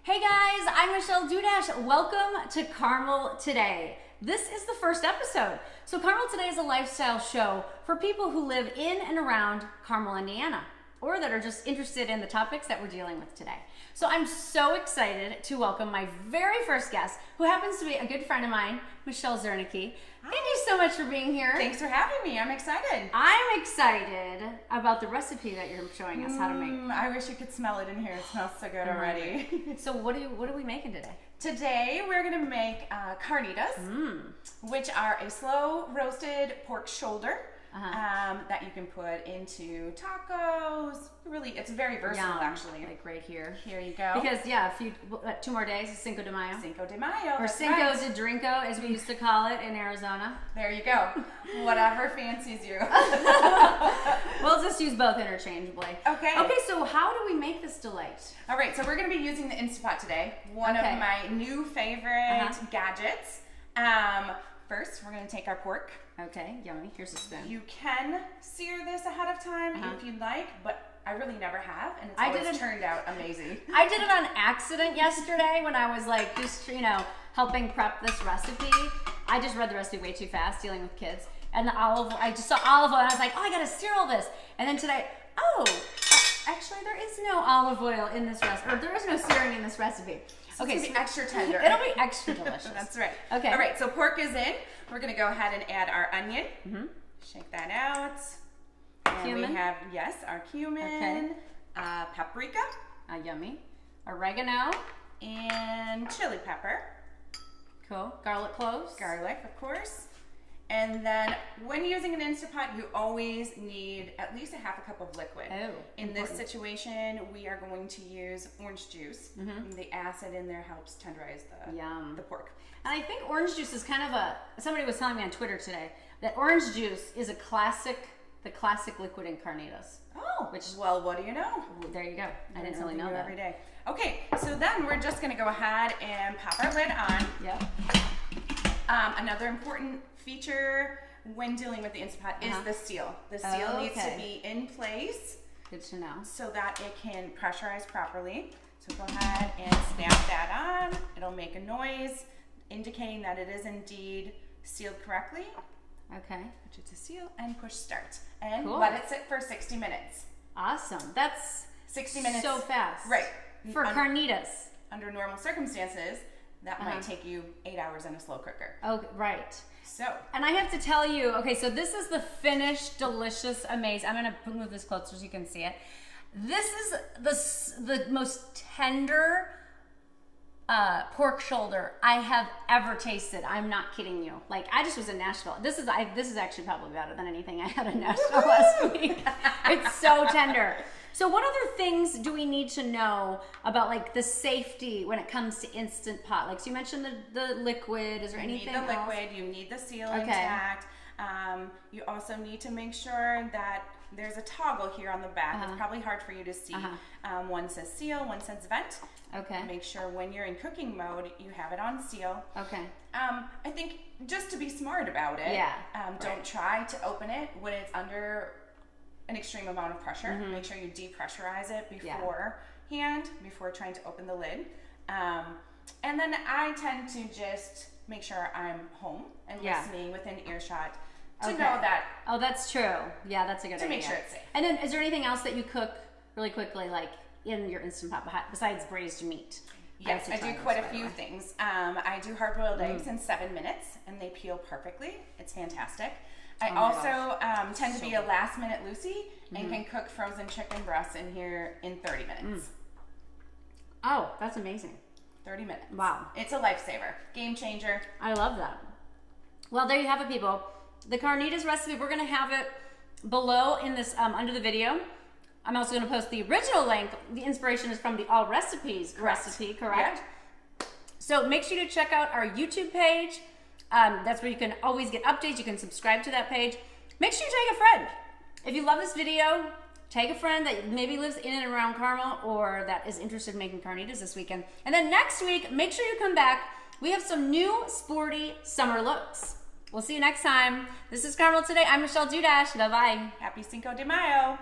Hey guys, I'm Michelle Dudash. Welcome to Carmel Today. This is the first episode. So Carmel Today is a lifestyle show for people who live in and around Carmel, Indiana, or that are just interested in the topics that we're dealing with today. So I'm so excited to welcome my very first guest, who happens to be a good friend of mine, Michelle Zernicke. Thank you so much for being here. Thanks for having me. I'm excited. I'm excited about the recipe that you're showing us how to make. I wish you could smell it in here. It smells so good already. So what are we making today? Today we're going to make carnitas, which are a slow roasted pork shoulder that you can put into tacos. Really, it's very versatile actually. Like right here. Here you go. Because two more days is Cinco de Mayo. Cinco de Mayo. Or Cinco de Drinko, as we used to call it in Arizona. There you go. Whatever fancies you. We'll just use both interchangeably. Okay. Okay, so how do we make this delight? All right, so we're going to be using the Instant Pot today. One of my new favorite gadgets. First, we're going to take our pork. Okay, yummy. Here's a spoon. You can sear this ahead of time if you'd like, but I really never have, and it's always turned out amazing. I did it on accident yesterday when I was like just, helping prep this recipe. I just read the recipe way too fast dealing with kids. And I just saw olive oil and I was like, oh, I gotta sear all this. And then today, actually there is no olive oil in this recipe, or there is no searing in this recipe. So it's gonna be extra tender. It'll be extra delicious. That's right. Okay. All right, so pork is in. We're gonna go ahead and add our onion. Shake that out. And cumin. we have, our cumin, paprika. Yummy. Oregano. And chili pepper. Cool. Garlic cloves. Garlic, of course. And then when using an Instant Pot, you always need at least a half a cup of liquid. In this situation, we are going to use orange juice. The acid in there helps tenderize the pork. And I think orange juice is kind of somebody was telling me on Twitter today that orange juice is the classic liquid in carnitas. Oh, well, what do you know? There you go. I didn't really know that. Every day. Okay, so then we're just gonna go ahead and pop our lid on. Yep. Another important feature when dealing with the Instant Pot is the seal. The seal needs to be in place. Good to know. So that it can pressurize properly. So go ahead and snap that on. It'll make a noise indicating that it is indeed sealed correctly. Okay. Which it's a seal, and push start. And let it sit for 60 minutes. Awesome. That's 60 minutes. So fast. Right. For carnitas. Under normal circumstances, that might take you 8 hours in a slow cooker. Oh, right. So. And I have to tell you, okay, so this is the finished, delicious, amazing. I'm going to move this closer so you can see it. This is the most tender pork shoulder I have ever tasted. I'm not kidding you. Like, I just was in Nashville. This is actually probably better than anything I had in Nashville last week. It's so tender. So what other things do we need to know about, like, the safety when it comes to Instant Pot? Like, so you mentioned the liquid. Is there anything else? You need the liquid. You need the seal intact. You also need to make sure that there's a toggle here on the back. It's probably hard for you to see. One says seal, one says vent. Okay. Make sure when you're in cooking mode, you have it on seal. Okay. I think just to be smart about it, don't try to open it when it's under an extreme amount of pressure. Make sure you depressurize it beforehand, before trying to open the lid. And then I tend to just make sure I'm home and listening within earshot to know that. Oh, that's true. Yeah, that's a good idea. To make sure it's safe. And then is there anything else that you cook really quickly, like in your Instant Pot, besides braised meat? Yes, I do quite a few things. I do hard-boiled eggs in 7 minutes, and they peel perfectly. It's fantastic. I also tend to be a last-minute Lucy and can cook frozen chicken breasts in here in 30 minutes. Oh, that's amazing. 30 minutes. Wow. It's a lifesaver. Game changer. I love that. Well, there you have it, people. The carnitas recipe, we're going to have it below in this, under the video. I'm also going to post the original link. The inspiration is from the All Recipes recipe, correct? Yeah. So make sure to check out our YouTube page. That's where you can always get updates. You can subscribe to that page. Make sure you take a friend. If you love this video, take a friend that maybe lives in and around Carmel or that is interested in making carnitas this weekend. And then next week, make sure you come back. We have some new sporty summer looks. We'll see you next time. This is Carmel Today. I'm Michelle Dudash. Bye-bye. Happy Cinco de Mayo.